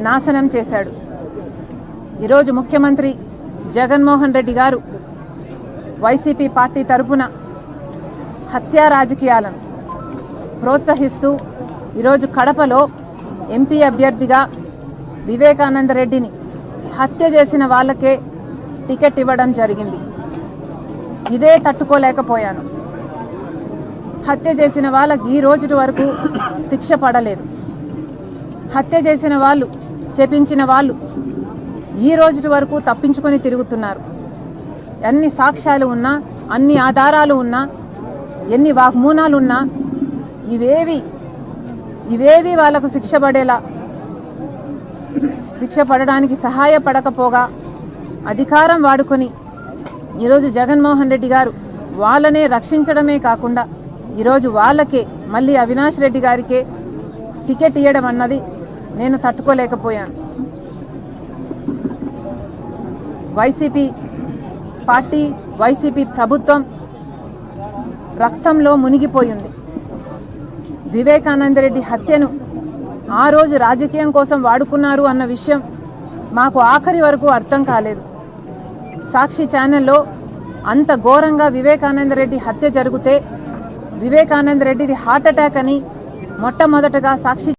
నాశనం చేశాడు. ఈరోజు ముఖ్యమంత్రి జగన్మోహన్ రెడ్డి గారు వైసీపీ పార్టీ తరఫున హత్యా రాజకీయాలను ప్రోత్సహిస్తూ ఈరోజు కడపలో ఎంపీ అభ్యర్థిగా వివేకానంద రెడ్డిని హత్య చేసిన వాళ్ళకే టికెట్ ఇవ్వడం జరిగింది. ఇదే తట్టుకోలేకపోయాను. హత్య చేసిన వాళ్ళకి ఈ రోజు వరకు శిక్ష పడలేదు. హత్య చేసిన వాళ్ళు, చేపించిన వాళ్ళు ఈ రోజు వరకు తప్పించుకొని తిరుగుతున్నారు. ఎన్ని సాక్ష్యాలు ఉన్నా, అన్ని ఆధారాలు ఉన్నా, ఎన్ని వాగ్మూనాలున్నా ఇవేవి వాళ్లకు శిక్ష పడడానికి సహాయపడకపోగా అధికారం వాడుకొని ఈరోజు జగన్మోహన్ రెడ్డి గారు వాళ్ళనే రక్షించడమే కాకుండా ఈరోజు వాళ్ళకే మళ్ళీ అవినాష్ రెడ్డి గారికే టికెట్ ఇవ్వడం అన్నది నేను తట్టుకోలేకపోయాను. వైసీపీ పార్టీ, వైసీపీ ప్రభుత్వం రక్తంలో మునిగిపోయింది. వివేకానంద రెడ్డి హత్యను ఆ రోజు రాజకీయం కోసం వాడుకున్నారు అన్న విషయం మాకు ఆఖరి వరకు అర్థం కాలేదు. సాక్షి ఛానల్లో అంత ఘోరంగా వివేకానంద రెడ్డి హత్య జరిగితే వివేకానంద రెడ్డిది హార్ట్ అటాక్ అని మొట్టమొదటగా సాక్షి